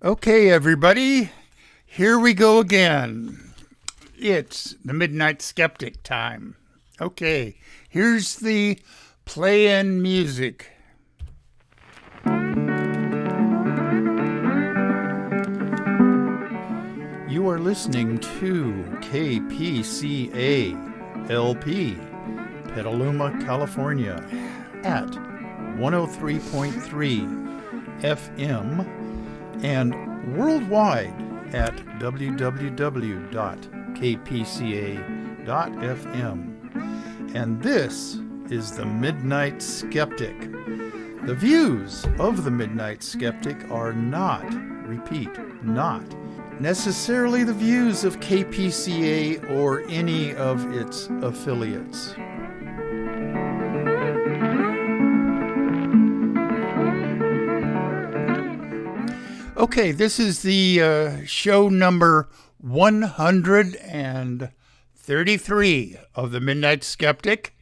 Okay, everybody, here we go again. It's the Midnight Skeptic time. Okay, here's the play-in music. You are listening to KPCA LP, Petaluma, California, at 103.3 FM and worldwide at www.kpca.fm. And this is the Midnight Skeptic. The views of the Midnight Skeptic are not, repeat, not necessarily the views of KPCA or any of its affiliates. Okay, this is the show number 133 of the Midnight Skeptic.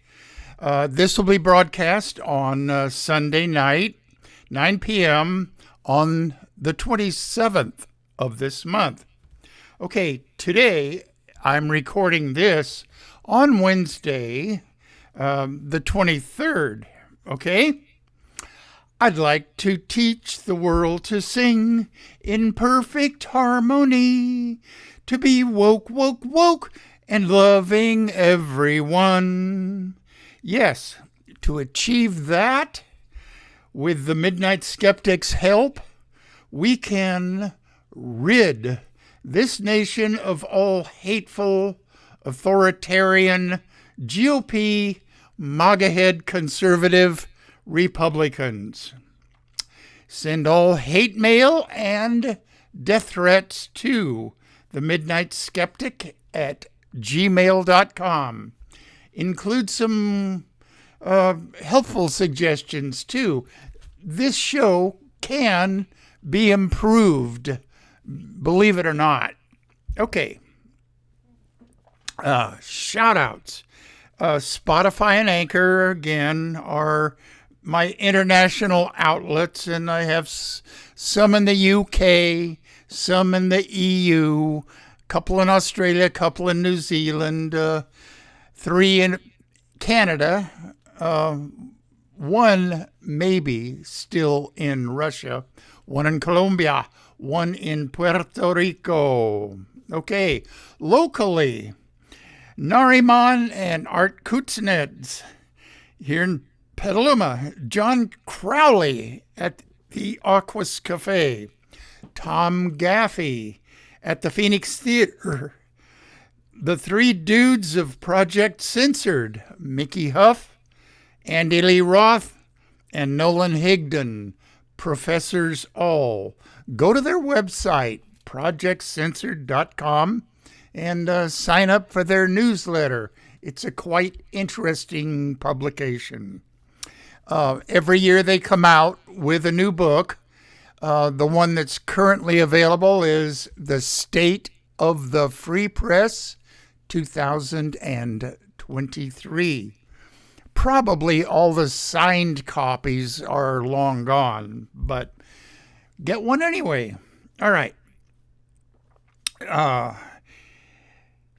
This will be broadcast on Sunday night, 9 p.m. on the 27th of this month. Okay, today I'm recording this on Wednesday, the 23rd, okay? I'd like to teach the world to sing in perfect harmony, to be woke, woke, woke, and loving everyone. Yes, to achieve that, with the Midnight Skeptic's help, we can rid this nation of all hateful, authoritarian, GOP, MAGA-head conservative Republicans. Send all hate mail and death threats to the Midnight Skeptic at gmail.com. Include some helpful suggestions too. This show can be improved, believe it or not. Okay. Shout outs. Spotify and Anchor, again, are my international outlets, and I have some in the UK, some in the EU, a couple in Australia, a couple in New Zealand, 3 in Canada, 1 maybe still in Russia, 1 in Colombia, 1 in Puerto Rico. Okay, locally, Nariman and Art Kuznets here in Petaluma, John Crowley at the Aquas Cafe, Tom Gaffey at the Phoenix Theater, the 3 dudes of Project Censored, Mickey Huff, Andy Lee Roth, and Nolan Higdon, professors all. Go to their website, projectcensored.com, and sign up for their newsletter. It's a quite interesting publication. Every year they come out with a new book. The one that's currently available is The State of the Free Press, 2023. Probably all the signed copies are long gone, but get one anyway. All right.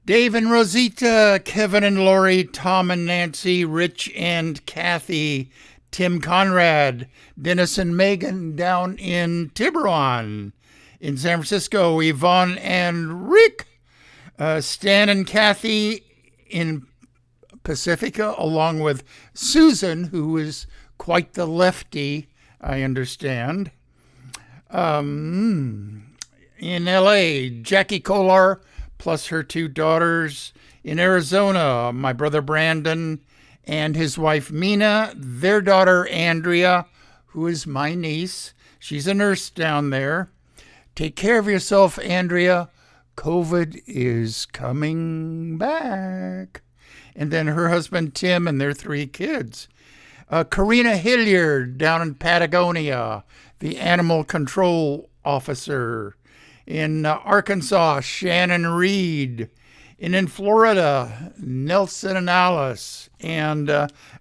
Dave and Rosita, Kevin and Lori, Tom and Nancy, Rich and Kathy, Tim Conrad, Dennis and Megan down in Tiburon. In San Francisco, Yvonne and Rick, Stan and Kathy in Pacifica, along with Susan, who is quite the lefty, I understand. In L.A., Jackie Kolar, plus her 2 daughters. In Arizona, my brother Brandon and his wife Mina, their daughter Andrea, who is my niece. She's a nurse down there. Take care of yourself, Andrea. COVID is coming back. And then her husband Tim and their 3 kids. Karina Hilliard down in Patagonia, the animal control officer. In Arkansas, Shannon Reed. And in Florida, Nelson and Alice. And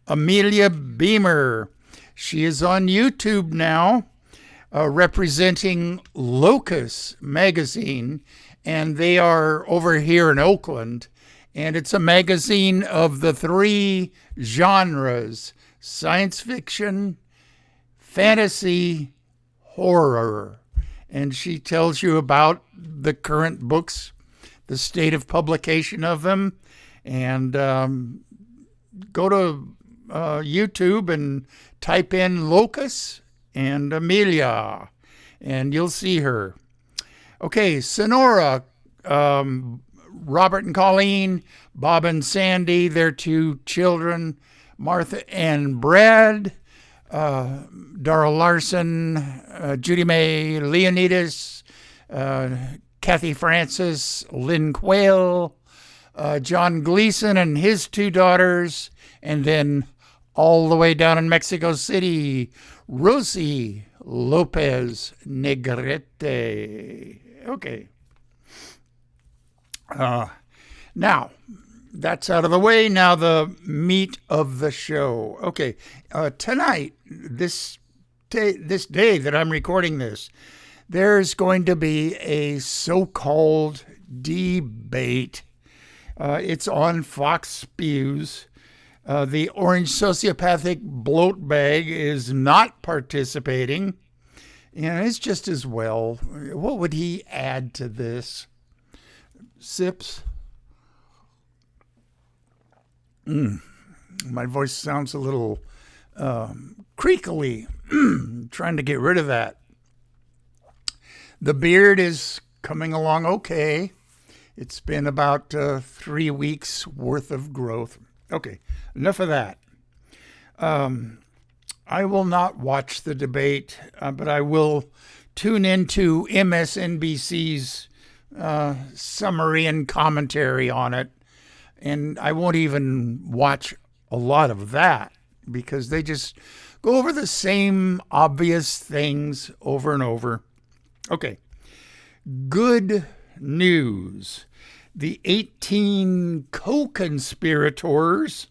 Amelia Beamer. She is on YouTube now. representing Locus magazine, and they are over here in Oakland. And it's a magazine of the three genres: science fiction, fantasy, horror. And she tells you about the current books, the state of publication of them. And go to YouTube and type in Locus and Amelia, and you'll see her. Okay, Sonora, Robert and Colleen, Bob and Sandy, their two children, Martha and Brad, Dara Larson, Judy May Leonidas, Kathy Francis, Lynn Quayle, John Gleason and his two daughters, and then all the way down in Mexico City, Rosie Lopez Negrete. Okay. Now, that's out of the way. Now the meat of the show. Okay. Tonight, this day that I'm recording this, there's going to be a so-called debate. It's on Fox Spews. The orange sociopathic bloat bag is not participating. And it's just as well. What would he add to this? Sips. My voice sounds a little creakily. Trying to get rid of that. The beard is coming along okay. It's been about 3 weeks worth of growth. Okay, enough of that. I will not watch the debate, but I will tune into MSNBC's summary and commentary on it. And I won't even watch a lot of that because they just go over the same obvious things over and over. Okay, good news. The 18 co-conspirators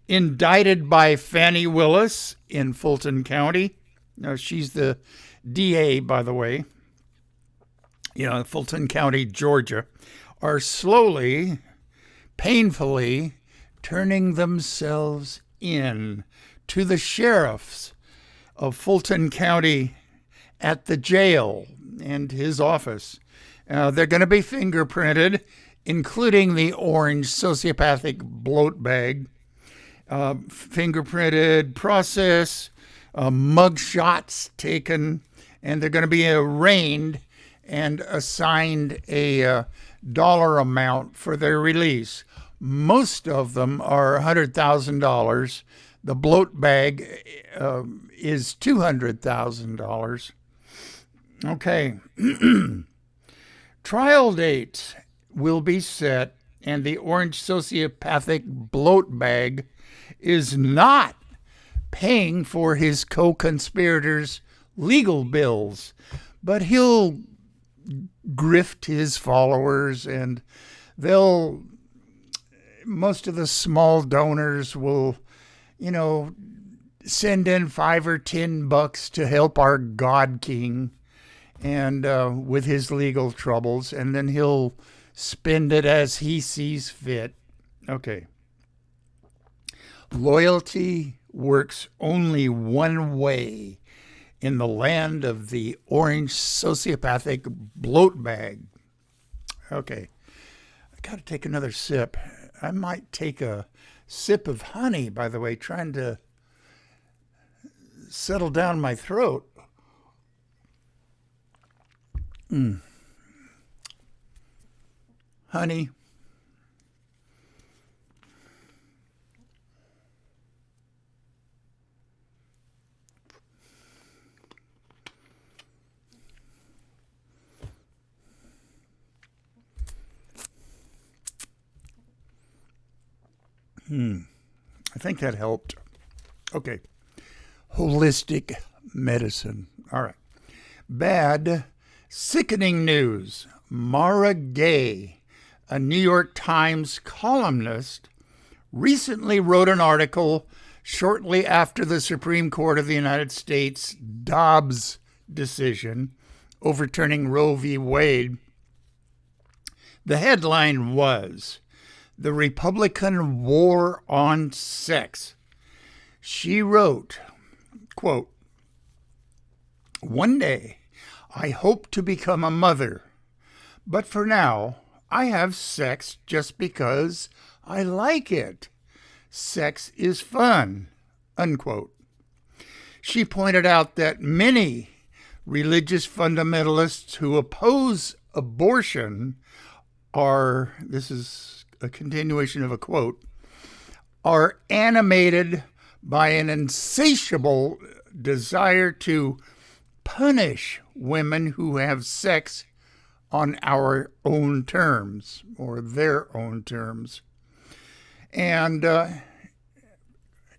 indicted by Fannie Willis in Fulton County. Now, she's the DA, by the way. Fulton County, Georgia, are slowly, painfully turning themselves in to the sheriffs of Fulton County at the jail and his office. They're going to be fingerprinted, including the orange sociopathic bloat bag, fingerprinted process, mug shots taken, and they're going to be arraigned and assigned a dollar amount for their release. Most of them are $100,000. The bloat bag is $200,000. Okay. Trial dates will be set, and the orange sociopathic bloat bag is not paying for his co-conspirators' legal bills, but he'll grift his followers, and most of the small donors will, send in $5 or $10 to help our God King and with his legal troubles, and then he'll spend it as he sees fit. Okay. Loyalty works only one way in the land of the orange sociopathic bloat bag. Okay. I got to take another sip. I might take a sip of honey, by the way, trying to settle down my throat. Honey. I think that helped. Okay. Holistic medicine. All right. Bad, sickening news. Mara Gay, a New York Times columnist, recently wrote an article shortly after the Supreme Court of the United States Dobbs decision overturning Roe v. Wade, the headline was "The Republican War on Sex." She wrote, quote, "One day I hope to become a mother, but for now I have sex just because I like it. Sex is fun," unquote. She pointed out that many religious fundamentalists who oppose abortion are, this is a continuation of a quote, "are animated by an insatiable desire to punish women who have sex on our own terms or their own terms and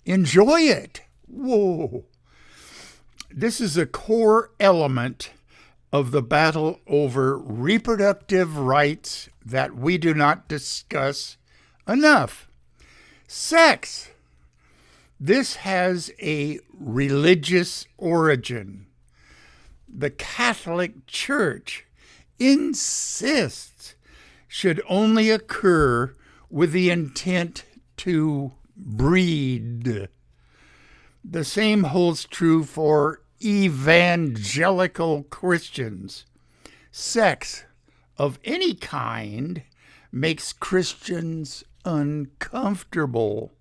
enjoy it." Whoa. This is a core element of the battle over reproductive rights that we do not discuss enough. Sex. This has a religious origin. The Catholic Church insists should only occur with the intent to breed. The same holds true for evangelical Christians. Sex of any kind makes Christians uncomfortable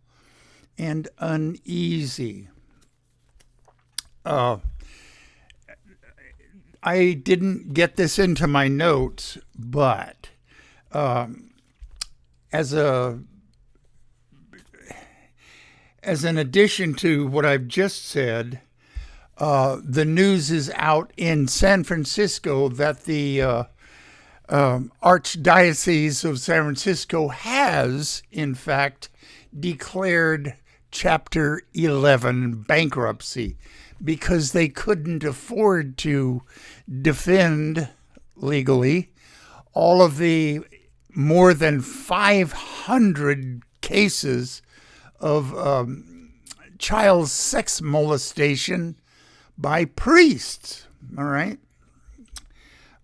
and uneasy. I didn't get this into my notes, but as an addition to what I've just said, the news is out in San Francisco that the Archdiocese of San Francisco has, in fact, declared Chapter 11 bankruptcy because they couldn't afford to defend legally all of the more than 500 cases of child sex molestation by priests. All right.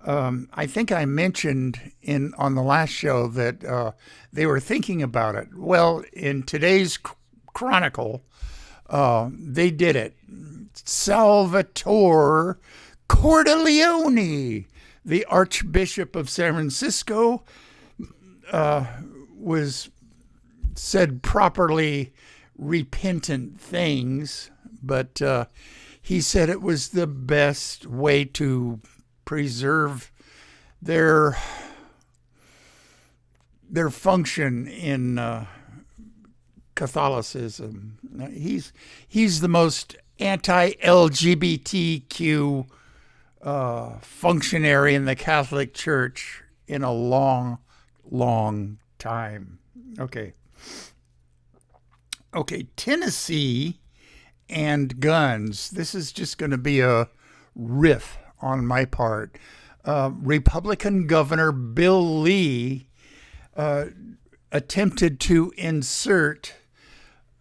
I think I mentioned on the last show that they were thinking about it. Well, in today's Chronicle, they did it. Salvatore Cordileone, the Archbishop of San Francisco, said properly repentant things, but he said it was the best way to preserve their function in Catholicism. He's the most anti-LGBTQ functionary in the Catholic Church in a long, long time. Okay, Tennessee and guns. This is just going to be a riff on my part. Republican Governor Bill Lee attempted to insert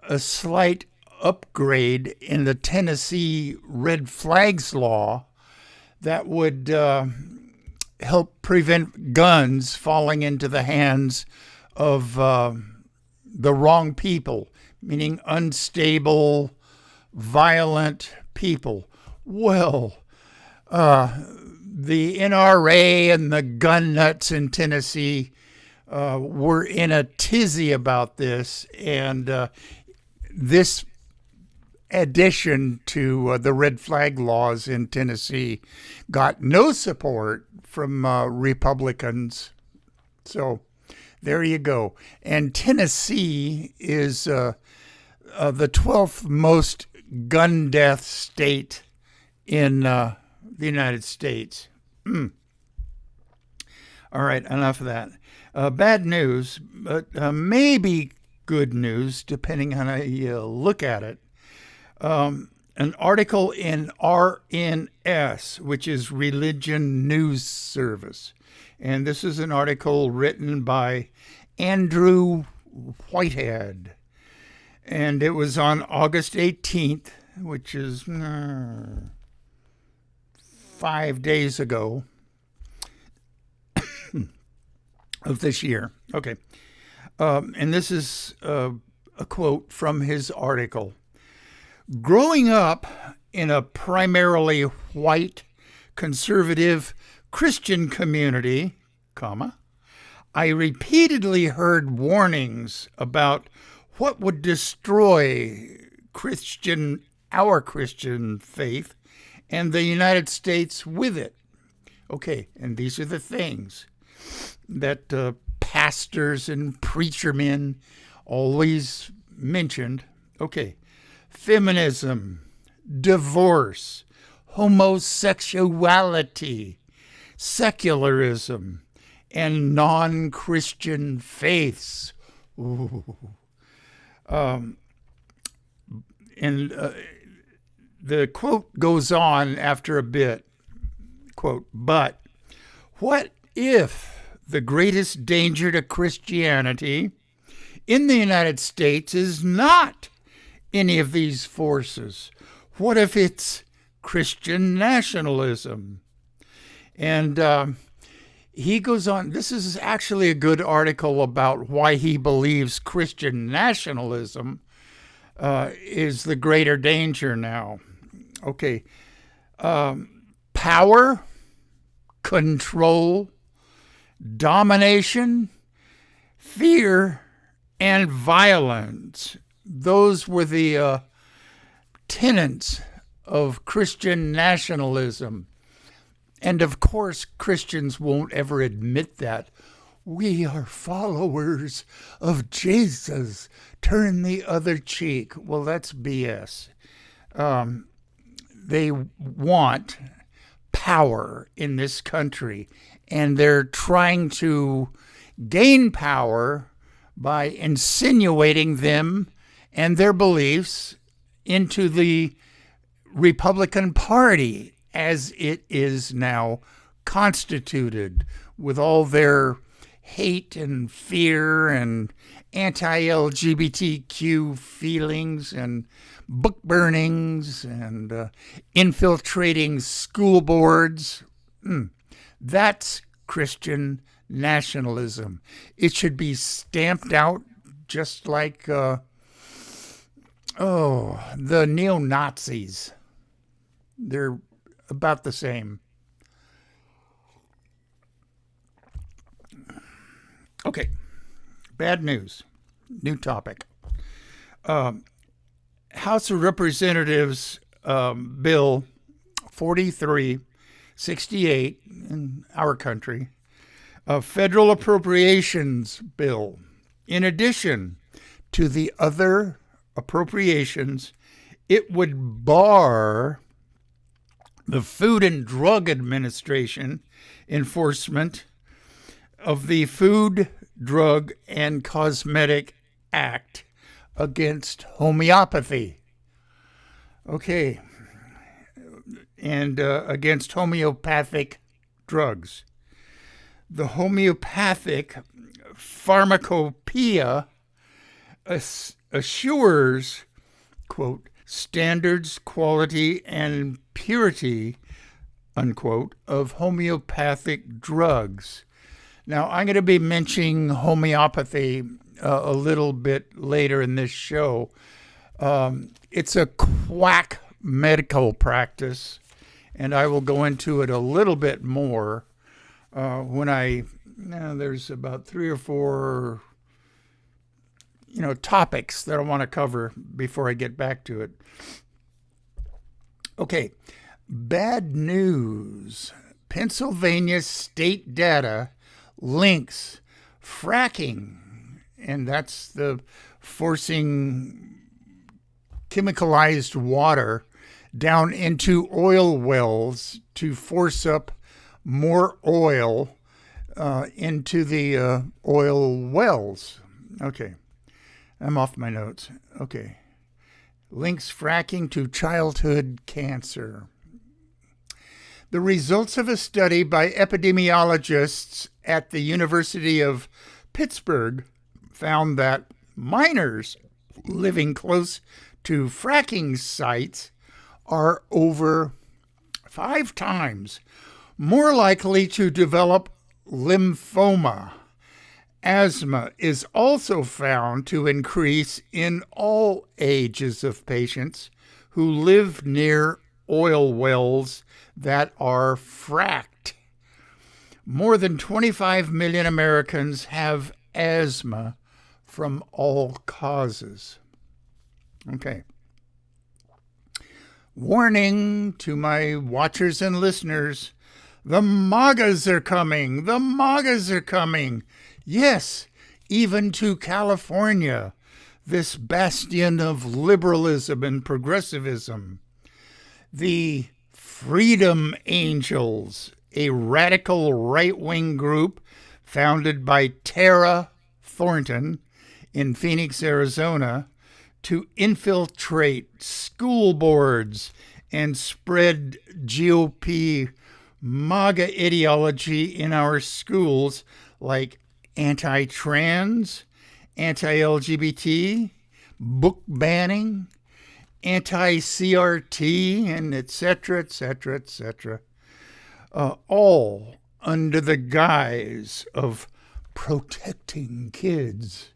a slight upgrade in the Tennessee red flags law that would help prevent guns falling into the hands of the wrong people, meaning unstable, violent people. Well, the NRA and the gun nuts in Tennessee were in a tizzy about this, and this addition to the red flag laws in Tennessee got no support from Republicans. So there you go. And Tennessee is the 12th most gun death state in the United States. All right, enough of that. Bad news, but maybe good news, depending on how you look at it. An article in RNS, which is Religion News Service. And this is an article written by Andrew Whitehead. And it was on August 18th, which is 5 days ago of this year. Okay. And this is a quote from his article. Growing up in a primarily white, conservative Christian community, I repeatedly heard warnings about what would destroy our Christian faith and the United States with it. Okay, and these are the things that pastors and preacher men always mentioned. Okay, feminism, divorce, homosexuality, secularism, and non-Christian faiths. Ooh. The quote goes on after a bit, quote, but what if the greatest danger to Christianity in the United States is not any of these forces? What if it's Christian nationalism? And he goes on. This is actually a good article about why he believes Christian nationalism is the greater danger now. Okay. Power, control, domination, fear, and violence. Those were the tenets of Christian nationalism. And of course, Christians won't ever admit that. We are followers of Jesus. Turn the other cheek. Well, that's BS. They want power in this country, and they're trying to gain power by insinuating them and their beliefs into the Republican Party as it is now constituted, with all their hate and fear and anti-LGBTQ feelings and book burnings and infiltrating school boards. That's Christian nationalism. It should be stamped out just like, the neo-Nazis. They're about the same. Okay, bad news. New topic. House of Representatives Bill 4368 in our country, a federal appropriations bill. In addition to the other appropriations, it would bar the Food and Drug Administration enforcement of the Food, Drug, and Cosmetic Act against homeopathy. Okay. And against homeopathic drugs. The homeopathic pharmacopoeia assures, quote, standards, quality, and purity, unquote, of homeopathic drugs. Now, I'm going to be mentioning homeopathy a little bit later in this show. It's a quack medical practice, and I will go into it a little bit more when there's about 3 or 4 topics that I want to cover before I get back to it. Okay, bad news. Pennsylvania state data links fracking, and that's the forcing chemicalized water down into oil wells to force up more oil into the oil wells. Okay. I'm off my notes. Okay. Links fracking to childhood cancer. The results of a study by epidemiologists at the University of Pittsburgh found that minors living close to fracking sites are over 5 times more likely to develop lymphoma. Asthma is also found to increase in all ages of patients who live near oil wells that are fracked. More than 25 million Americans have asthma from all causes. Okay. Warning to my watchers and listeners, the MAGAs are coming. The MAGAs are coming. Yes, even to California, this bastion of liberalism and progressivism. The Freedom Angels, a radical right-wing group founded by Tara Thornton in Phoenix, Arizona, to infiltrate school boards and spread GOP MAGA ideology in our schools, like anti-trans, anti-LGBT, book banning, anti-CRT, and etc., etc., etc., all under the guise of protecting kids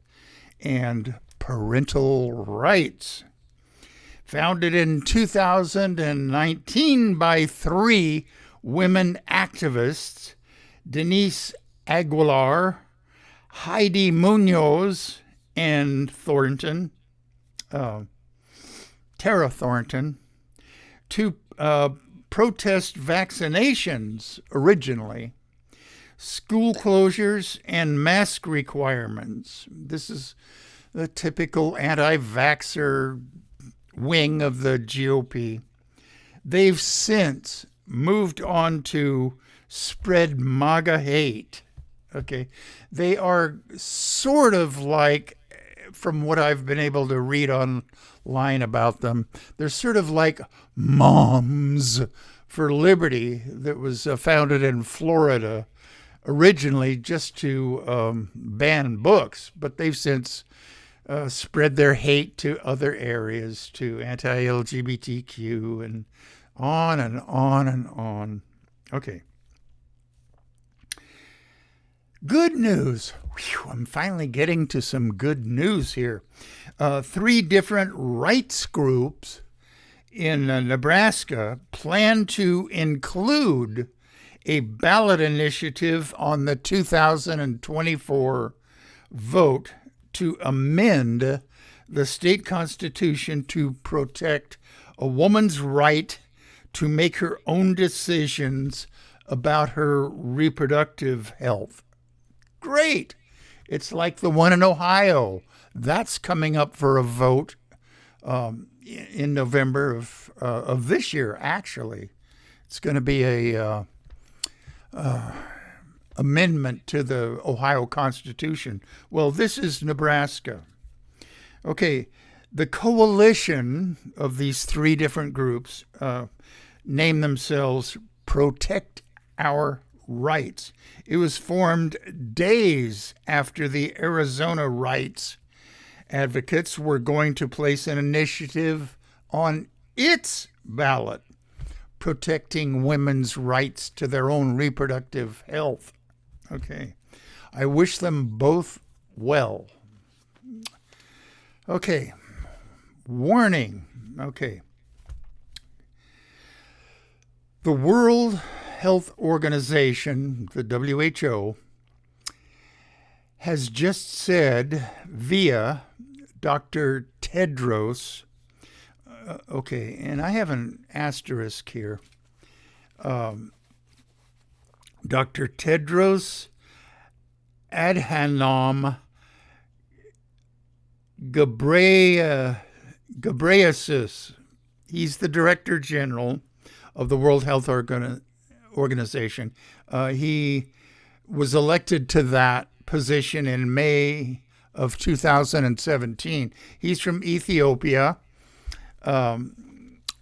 and parental rights. Founded in 2019 by 3 women activists, Denise Aguilar, Heidi Munoz, and Tara Thornton, to protest vaccinations originally, school closures, and mask requirements. This is the typical anti-vaxxer wing of the GOP. They've since moved on to spread MAGA hate. Okay. They are sort of like, from what I've been able to read online about them, they're sort of like Moms for Liberty that was founded in Florida originally just to ban books, but they've since spread their hate to other areas, to anti-LGBTQ, and on and on and on. Okay. Good news. Whew, I'm finally getting to some good news here. 3 different rights groups in Nebraska plan to include a ballot initiative on the 2024 vote to amend the state constitution to protect a woman's right to make her own decisions about her reproductive health. Great. It's like the one in Ohio. That's coming up for a vote in November of this year, actually. It's going to be a amendment to the Ohio Constitution. Well, this is Nebraska. Okay, the coalition of these 3 different groups name themselves Protect Our Rights. It was formed days after the Arizona rights advocates were going to place an initiative on its ballot protecting women's rights to their own reproductive health. Okay. I wish them both well. Okay. Warning. Okay. The World Health Organization, the WHO, has just said via Dr. Tedros, okay, and I have an asterisk here. Dr. Tedros Adhanom Ghebreyesus. He's the Director General of the World Health Organization. He was elected to that position in May of 2017. He's from Ethiopia,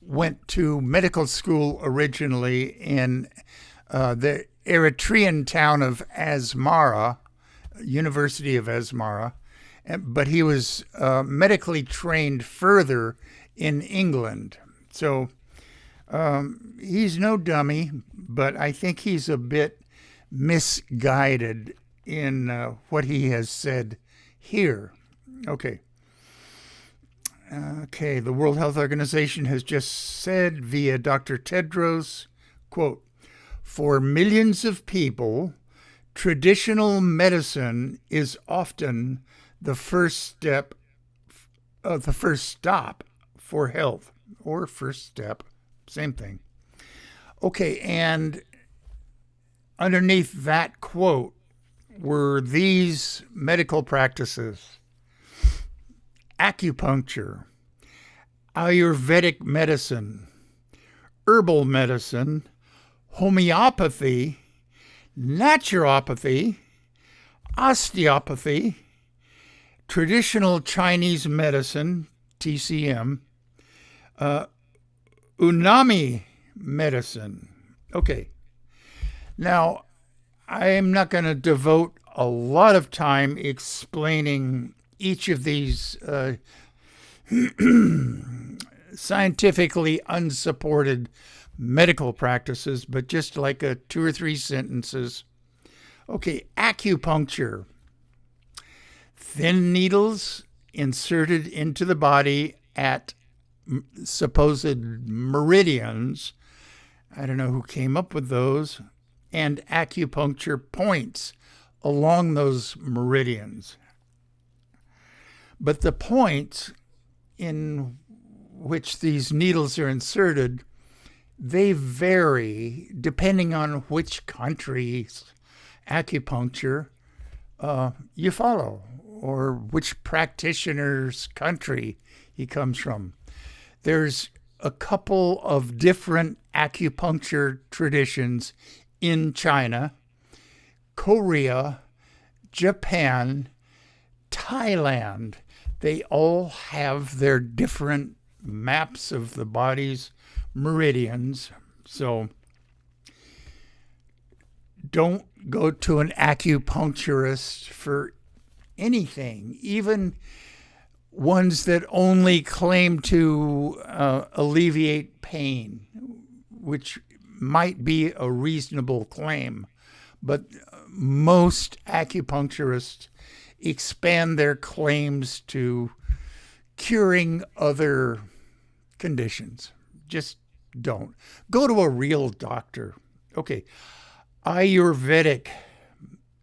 went to medical school originally in the Eritrean town of Asmara, University of Asmara, but he was medically trained further in England. So He's no dummy, but I think he's a bit misguided in what he has said here. Okay. Okay, the World Health Organization has just said via Dr. Tedros, quote, for millions of people, traditional medicine is often the first stop for health, or first step, same thing. Okay, and underneath that quote were these medical practices: acupuncture, Ayurvedic medicine, herbal medicine, homeopathy, naturopathy, osteopathy, traditional Chinese medicine, TCM, Unami medicine. Okay. Now, I am not going to devote a lot of time explaining each of these scientifically unsupported medical practices, but just like 2 or 3 sentences. Okay, acupuncture. Thin needles inserted into the body at supposed meridians. I don't know who came up with those. And acupuncture points along those meridians. But the points in which these needles are inserted, they vary depending on which country's acupuncture you follow, or which practitioner's country he comes from. There's a couple of different acupuncture traditions in China, Korea, Japan, Thailand. They all have their different maps of the body's meridians. So don't go to an acupuncturist for anything, even ones that only claim to alleviate pain, which might be a reasonable claim. But most acupuncturists expand their claims to curing other conditions. Just don't. Go to a real doctor. Okay. Ayurvedic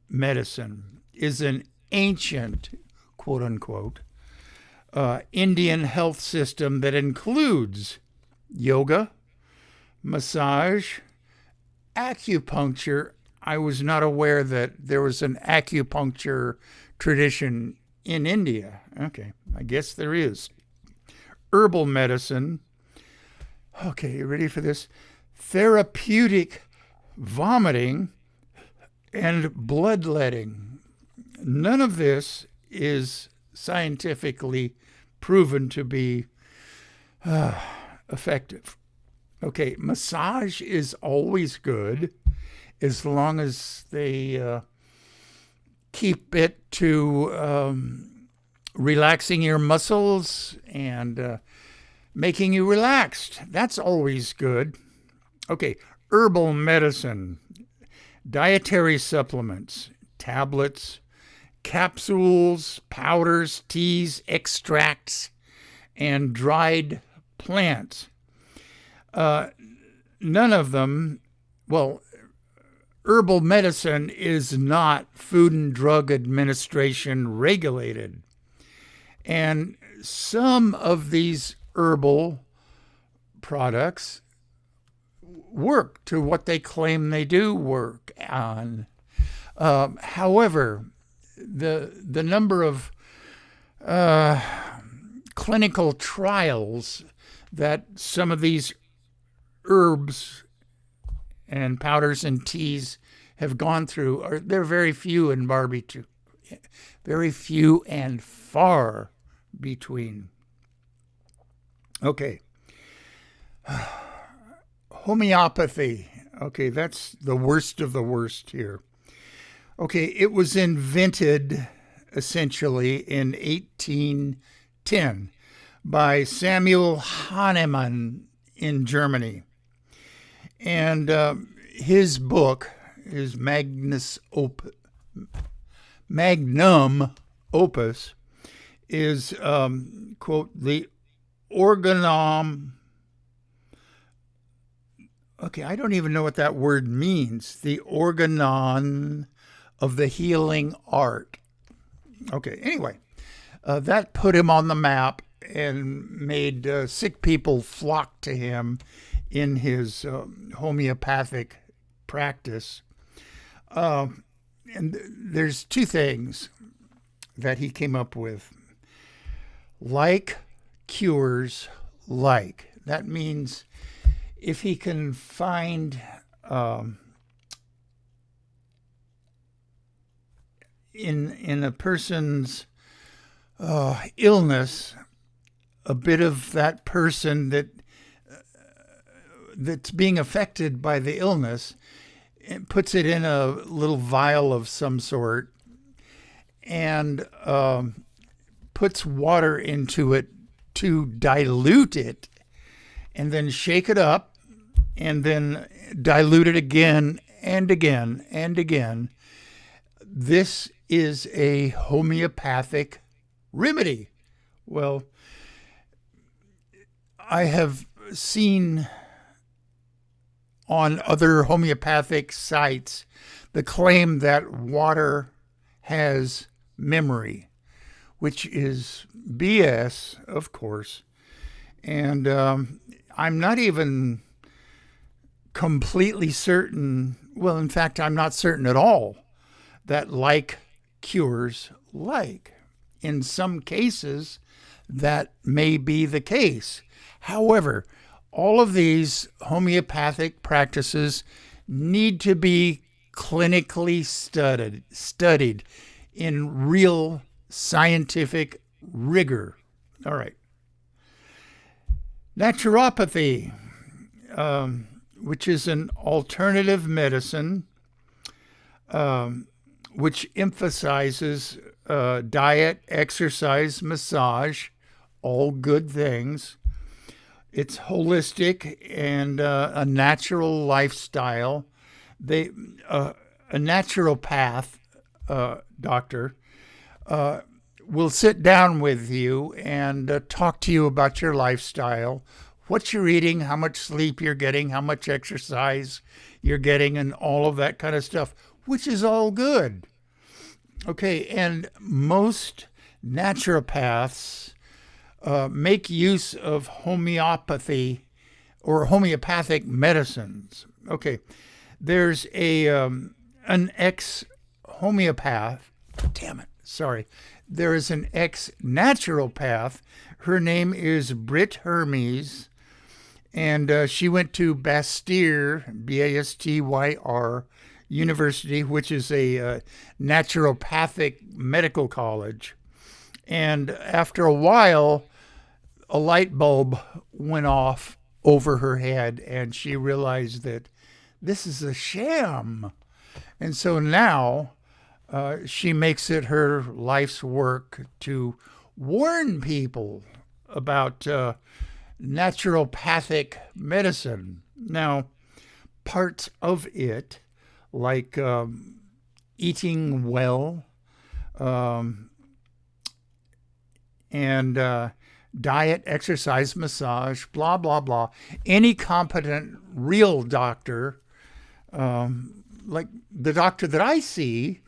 medicine is an ancient, quote unquote, Indian health system that includes yoga, massage, acupuncture. I was not aware that there was an acupuncture tradition in India. Okay, I guess there is. Herbal medicine. Okay, you ready for this? Therapeutic vomiting and bloodletting. None of this is scientifically proven to be effective. Okay, massage is always good as long as they keep it to relaxing your muscles and making you relaxed. That's always good. Okay, herbal medicine, dietary supplements, tablets, capsules, powders, teas, extracts, and dried plants. None of them, well, herbal medicine is not Food and Drug Administration regulated. And some of these herbal products work to what they claim they do work on. However, the number of clinical trials that some of these herbs and powders and teas have gone through they're very few and very few and far between. Okay. Homeopathy. Okay, that's the worst of the worst here. Okay, it was invented essentially in 1810 by Samuel Hahnemann in Germany. And his book, his magnum opus, is, quote, the organon. Okay, I don't even know what that word means. The organon of the healing art. Okay, anyway, that put him on the map and made sick people flock to him in his homeopathic practice. And there's two things that he came up with. Like cures like. That means if he can find in a person's illness, a bit of that person that's being affected by the illness, and puts it in a little vial of some sort, and puts water into it to dilute it, and then shake it up, and then dilute it again and again and again. This is a homeopathic remedy. Well, I have seen on other homeopathic sites the claim that water has memory, which is BS, of course. And I'm not even completely certain, well, in fact, I'm not certain at all that like cures like. In some cases, that may be the case. However, all of these homeopathic practices need to be clinically studied in real scientific rigor. All right. Naturopathy, which is an alternative medicine, which emphasizes diet, exercise, massage, all good things. It's holistic and a natural lifestyle. A naturopath doctor will sit down with you and talk to you about your lifestyle, what you're eating, how much sleep you're getting, how much exercise you're getting, and all of that kind of stuff, which is all good. Okay, and most naturopaths make use of homeopathy or homeopathic medicines. Okay, there's an ex-homeopath. Damn it, sorry. There is an ex-naturopath. Her name is Britt Hermes, and she went to Bastyr, Bastyr University, which is a naturopathic medical college. And after a while, a light bulb went off over her head, and she realized that this is a sham. And so now she makes it her life's work to warn people about naturopathic medicine. Now, parts of it, like eating well, and diet, exercise, massage, blah, blah, blah. Any competent, real doctor, like the doctor that I see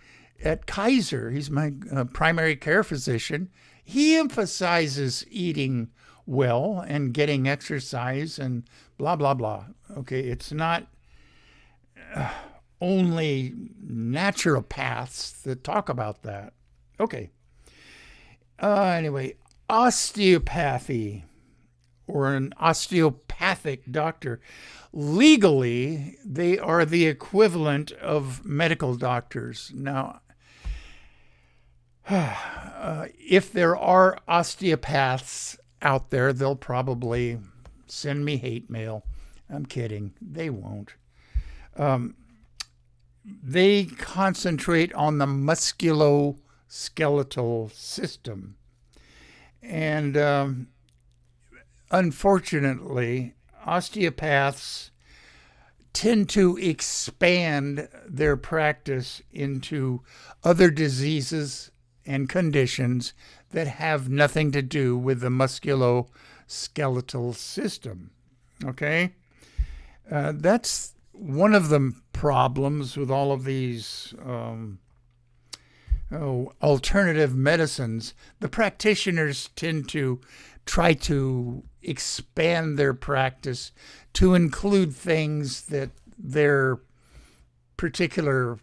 at Kaiser, he's my primary care physician, he emphasizes eating well and getting exercise and blah, blah, blah. Okay, it's not only naturopaths that talk about that. Okay. Anyway, osteopathy, or an osteopathic doctor. Legally, they are the equivalent of medical doctors. Now, if there are osteopaths out there, they'll probably send me hate mail. I'm kidding. They won't. They concentrate on the musculoskeletal system. And unfortunately, osteopaths tend to expand their practice into other diseases and conditions that have nothing to do with the musculoskeletal system. Okay? That's one of the problems with all of these alternative medicines. The practitioners tend to try to expand their practice to include things that their particular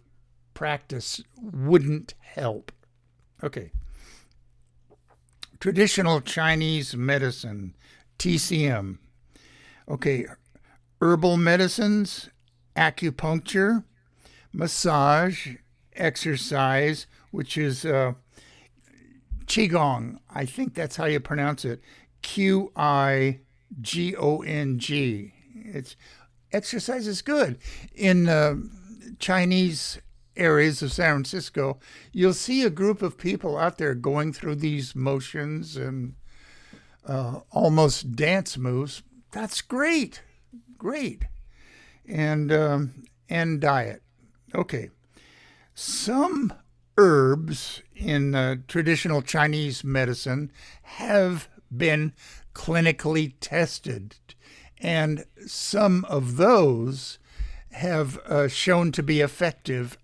practice wouldn't help. Okay. Traditional Chinese medicine, TCM. Okay. Herbal medicines, acupuncture, massage, exercise, which is Qigong. I think that's how you pronounce it. Qigong. It's exercise is good. In Chinese areas of San Francisco, you'll see a group of people out there going through these motions and almost dance moves. That's great. Great. And diet. Okay. Some herbs in traditional Chinese medicine have been clinically tested, and some of those have shown to be effective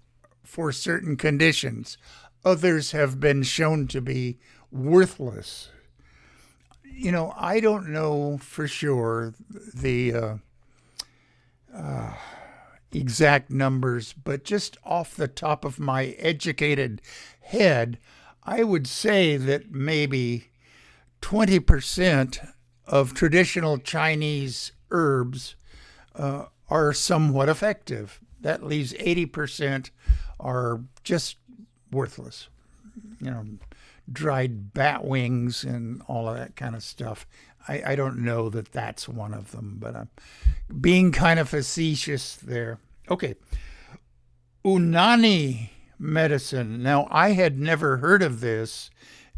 for certain conditions. Others have been shown to be worthless. You know, I don't know for sure the exact numbers, but just off the top of my educated head, I would say that maybe 20% of traditional Chinese herbs are somewhat effective. That leaves 80% are just worthless. You know, dried bat wings and all of that kind of stuff. I don't know that that's one of them, but I'm being kind of facetious there. Okay. Unani medicine. Now, I had never heard of this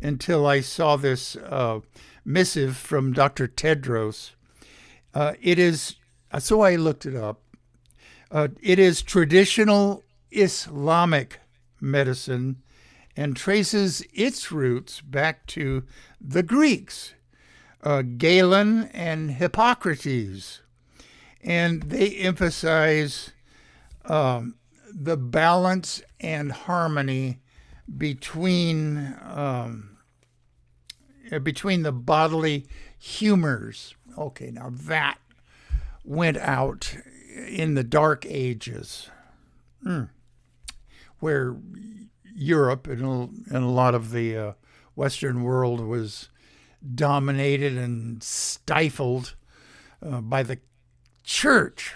until I saw this missive from Dr. Tedros. It is, so I looked it up. It is traditional Islamic medicine and traces its roots back to the Greeks, Galen and Hippocrates. And they emphasize the balance and harmony between the bodily humors. Okay, now that went out in the Dark Ages, where Europe and a lot of the Western world was dominated and stifled by the church.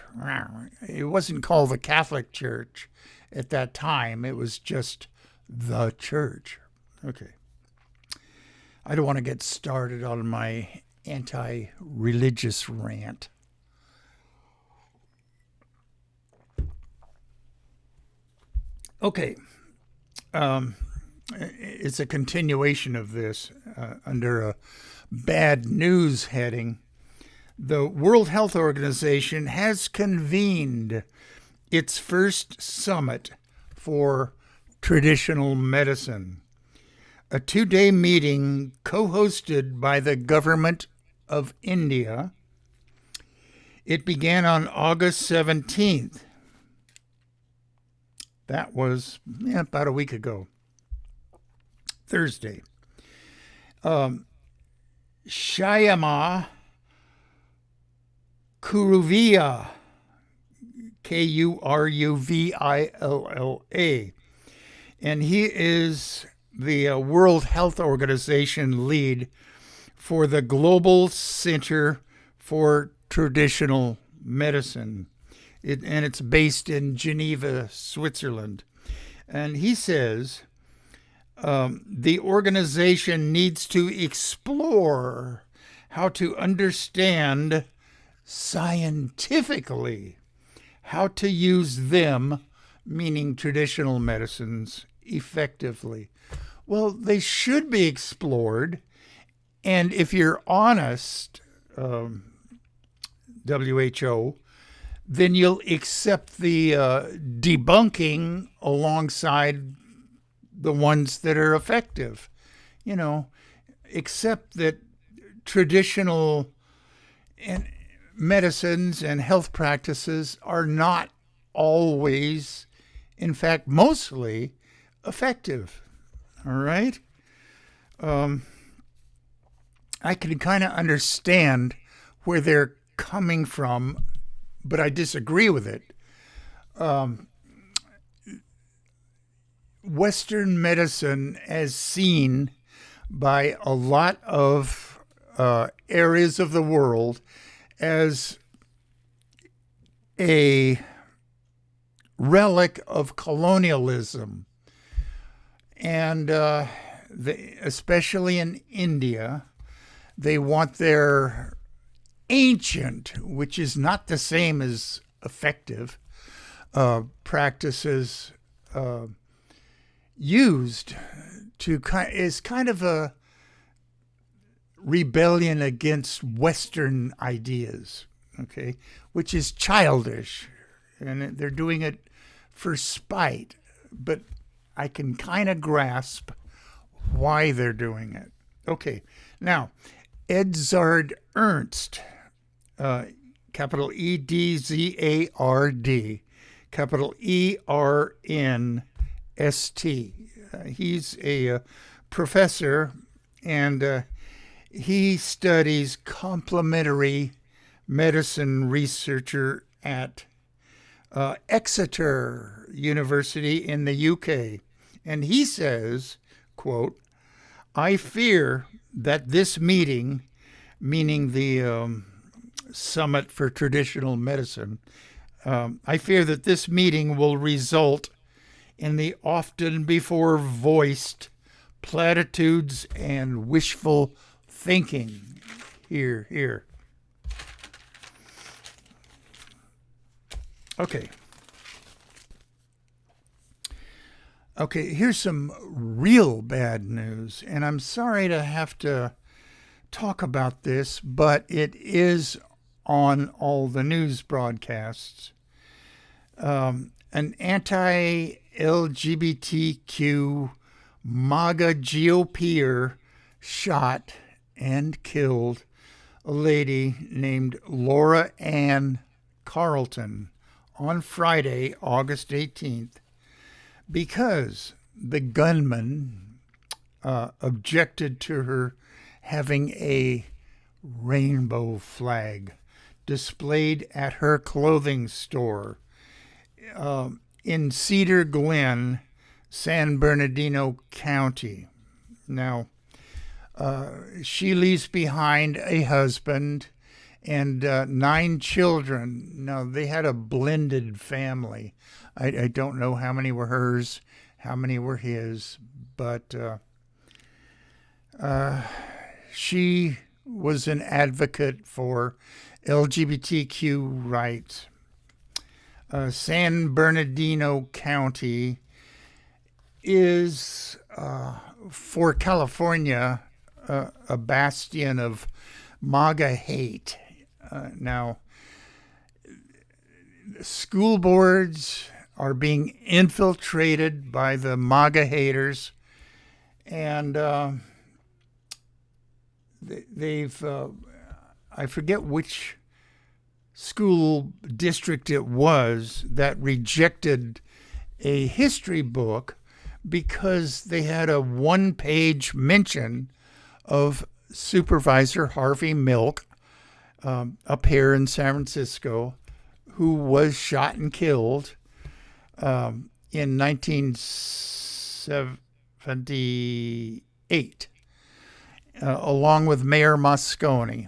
It wasn't called the Catholic Church at that time. It was just the church. Okay. I don't want to get started on my anti-religious rant. Okay. It's a continuation of this under a bad news heading. The World Health Organization has convened its first summit for traditional medicine, a 2-day meeting co-hosted by the government of India. It began on August 17th. That was about a week ago, Thursday. Shyama Kuruvilla, Kuruvilla, and he is the World Health Organization lead for the Global Center for Traditional Medicine. And it's based in Geneva, Switzerland. And he says the organization needs to explore how to understand scientifically how to use them, meaning traditional medicines, effectively. Well, they should be explored. And if you're honest, WHO, then you'll accept the debunking alongside the ones that are effective. You know, accept that traditional and medicines and health practices are not always, in fact, mostly effective. All right? I can kind of understand where they're coming from, but I disagree with it. Western medicine, as seen by a lot of areas of the world, as a relic of colonialism. And especially in India, they want their ancient, which is not the same as effective, practices used to is kind of a rebellion against Western ideas, okay, which is childish, and they're doing it for spite. But I can kind of grasp why they're doing it. Okay, now Edzard Ernst, capital Edzard, capital Ernst. He's a professor, and he studies complementary medicine researcher at Exeter University in the UK. And he says, quote, "I fear that this meeting," meaning the Summit for Traditional Medicine, "I fear that this meeting will result in the often before voiced platitudes and wishful thinking." Here, here. Okay. Okay, here's some real bad news, and I'm sorry to have to talk about this, but it is on all the news broadcasts. An anti-LGBTQ MAGA GOPer shot and killed a lady named Laura Ann Carelton on Friday, August 18th, because the gunman objected to her having a rainbow flag displayed at her clothing store in Cedar Glen, San Bernardino County. Now, she leaves behind a husband and 9 children. Now, they had a blended family. I don't know how many were hers, how many were his, but she was an advocate for LGBTQ rights. San Bernardino County is, for California, a bastion of MAGA hate. Now, school boards are being infiltrated by the MAGA haters, and they've, I forget which school district it was that rejected a history book because they had a 1-page mention of Supervisor Harvey Milk up here in San Francisco, who was shot and killed in 1978, along with Mayor Moscone.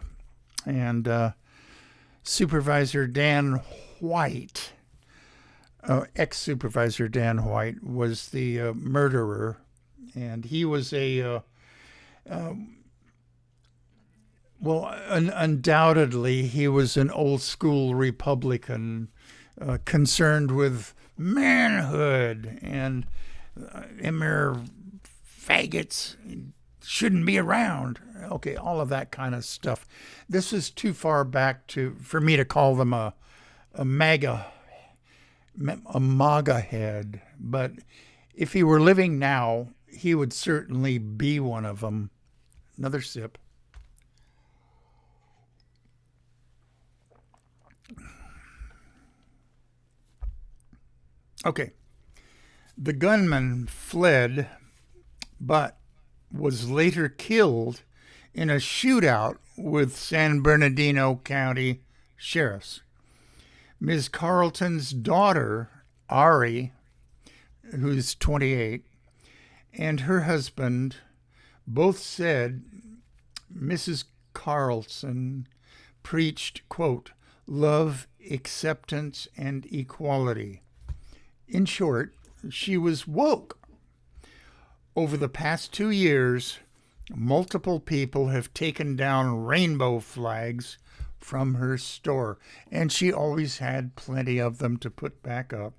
And Supervisor Dan White, ex-Supervisor Dan White, was the murderer. And he was undoubtedly, he was an old-school Republican concerned with manhood and faggots shouldn't be around. Okay, all of that kind of stuff. This is too far back for me to call them a a MAGA head, but if he were living now, he would certainly be one of them. Another sip. Okay. The gunman fled, but was later killed in a shootout with San Bernardino County sheriffs. Ms. Carelton's daughter, Ari, who's 28, and her husband both said Mrs. Carlton preached, quote, love, acceptance, and equality. In short, she was woke. Over the past 2 years, multiple people have taken down rainbow flags from her store, and she always had plenty of them to put back up.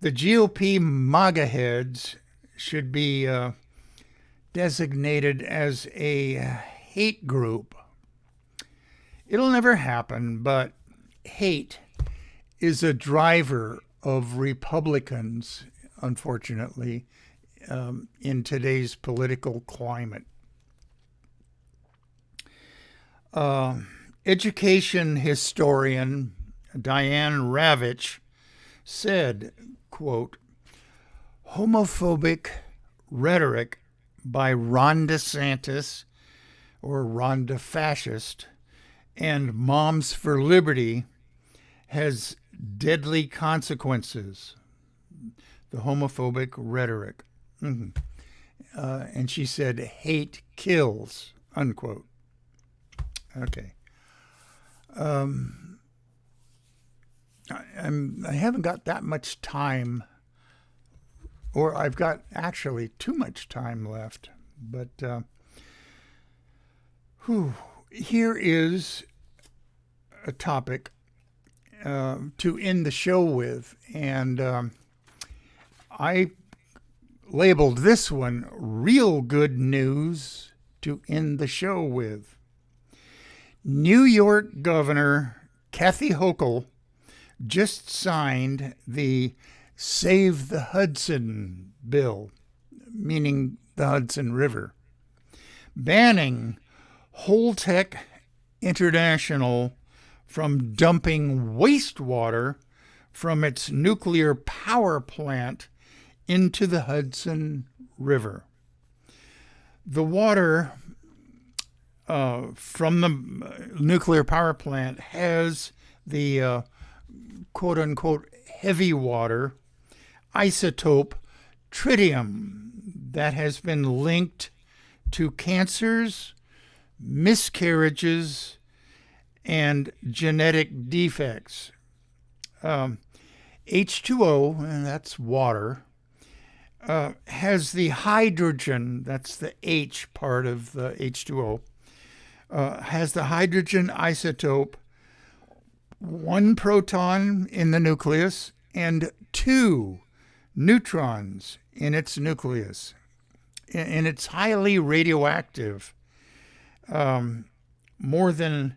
The GOP MAGA heads should be designated as a hate group. It'll never happen, but hate is a driver of Republicans, unfortunately, in today's political climate. Education historian Diane Ravitch said, quote, homophobic rhetoric by Ron DeSantis or Ron DeFascist and Moms for Liberty has deadly consequences. The homophobic rhetoric. And she said, hate kills, unquote. Okay. I haven't got that much time, or I've got actually too much time left. But here is a topic to end the show with, and I labeled this one real good news to end the show with. New York Governor Kathy Hochul just signed the Save the Hudson bill, meaning the Hudson River, banning Holtec International from dumping wastewater from its nuclear power plant into the Hudson River. The water from the nuclear power plant has the quote-unquote heavy water isotope tritium that has been linked to cancers, miscarriages, and genetic defects. H2O, and that's water, has the hydrogen, that's the H part of the H2O, has the hydrogen isotope, 1 proton in the nucleus and 2 neutrons in its nucleus. And it's highly radioactive. More than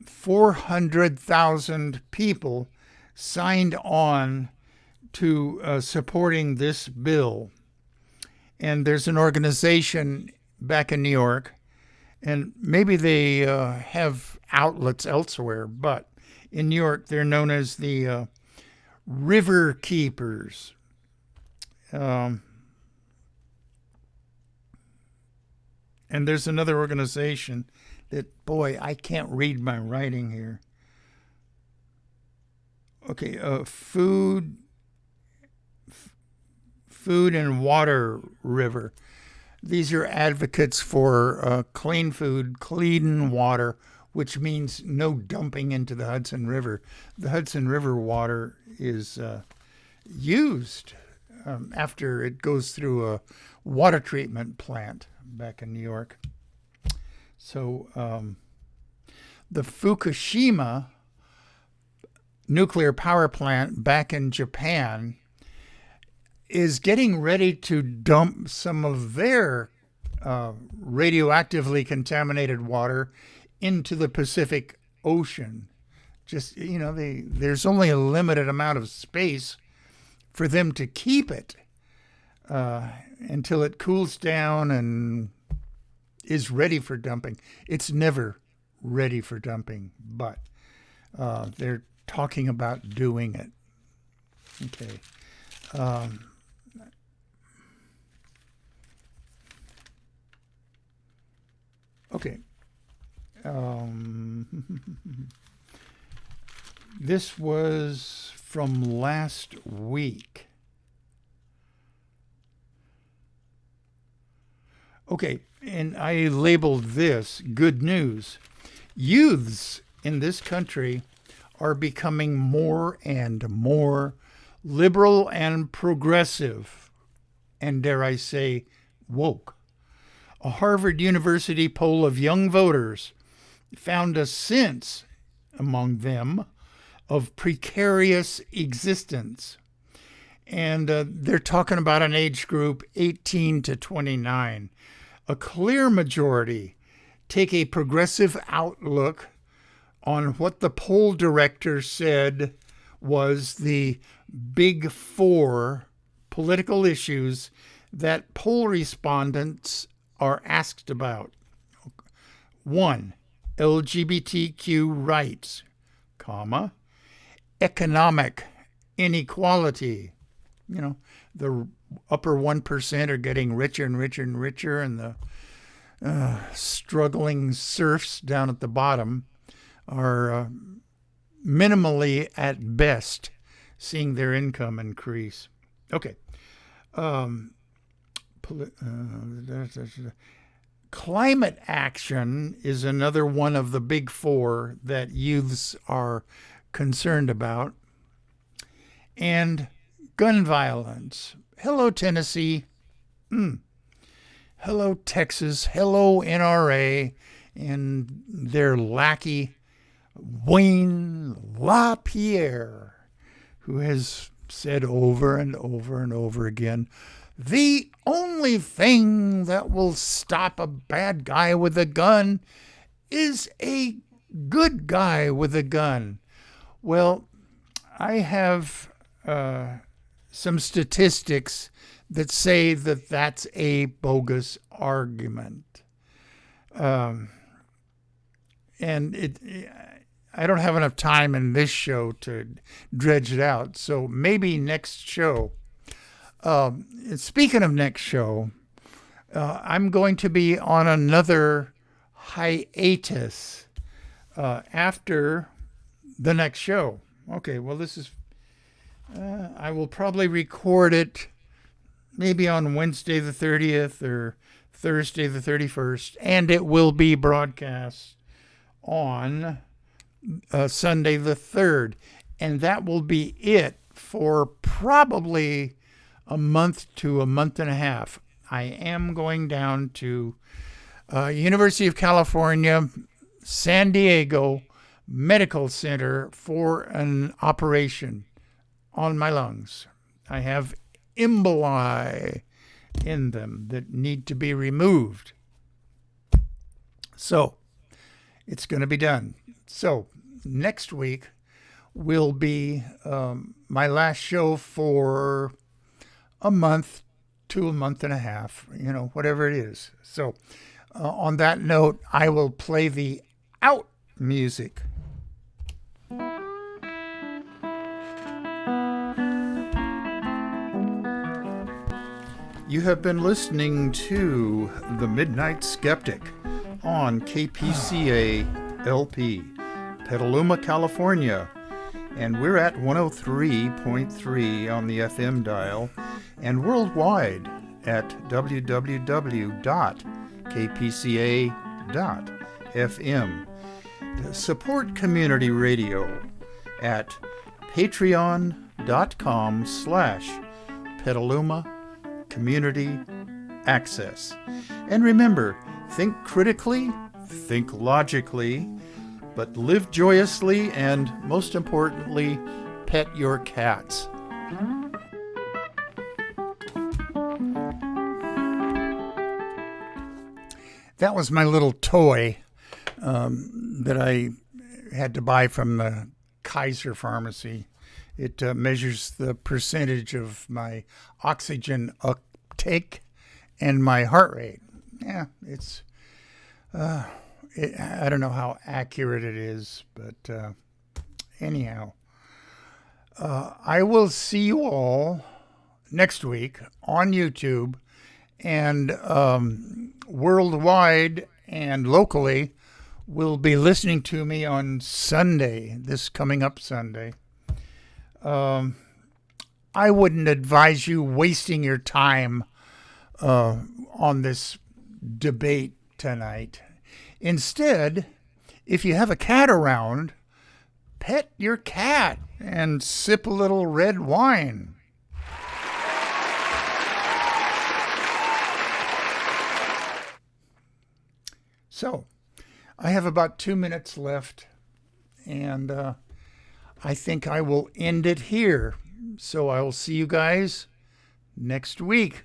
400,000 people signed on to supporting this bill. And there's an organization back in New York, and maybe they have outlets elsewhere, but in New York they're known as the River Keepers. And there's another organization that, boy, I can't read my writing here. Okay, Food and Water River. These are advocates for clean food, clean water, which means no dumping into the Hudson River. The Hudson River water is used after it goes through a water treatment plant back in New York. So the Fukushima nuclear power plant back in Japan is getting ready to dump some of their radioactively contaminated water into the Pacific Ocean, just, there's only a limited amount of space for them to keep it until it cools down and is ready for dumping. It's never ready for dumping, but they're talking about doing it. Okay. Okay. This was from last week. Okay, and I labeled this good news. Youths in this country are becoming more and more liberal and progressive, and dare I say, woke. A Harvard University poll of young voters found a sense among them of precarious existence. And they're talking about an age group 18 to 29. A clear majority take a progressive outlook on what the poll director said was the big four political issues that poll respondents are asked about. 1, LGBTQ rights, economic inequality. The upper 1% are getting richer and richer and richer, and the struggling serfs down at the bottom are minimally at best seeing their income increase. Okay. Climate action is another one of the big four that youths are concerned about. And gun violence. Hello, Tennessee. Hello, Texas. Hello, NRA. And their lackey, Wayne LaPierre, who has said over and over and over again, the only thing that will stop a bad guy with a gun is a good guy with a gun. Well, I have some statistics that say that that's a bogus argument. And I don't have enough time in this show to dredge it out. So maybe next show. Speaking of next show, I'm going to be on another hiatus after the next show. Okay, well, this is, I will probably record it maybe on Wednesday the 30th or Thursday the 31st, and it will be broadcast on Sunday the 3rd. And that will be it for probably a month to a month and a half. I am going down to University of California, San Diego Medical Center for an operation on my lungs. I have emboli in them that need to be removed. So it's going to be done. So next week will be my last show for a month to a month and a half, whatever it is. So on that note, I will play the out music. You have been listening to The Midnight Skeptic on KPCA LP, Petaluma, California. And we're at 103.3 on the FM dial and worldwide at www.kpca.fm. Support community radio at patreon.com/Petaluma Community Access. And remember, think critically, think logically, but live joyously, and most importantly, pet your cats. That was my little toy that I had to buy from the Kaiser Pharmacy. It measures the percentage of my oxygen uptake and my heart rate. Yeah, I don't know how accurate it is, but anyhow, I will see you all next week on YouTube and worldwide and locally. Will be listening to me on Sunday, this coming up Sunday. I wouldn't advise you wasting your time on this debate tonight. Instead, if you have a cat around, pet your cat and sip a little red wine. So, I have about 2 minutes left, and I think I will end it here. So I will see you guys next week.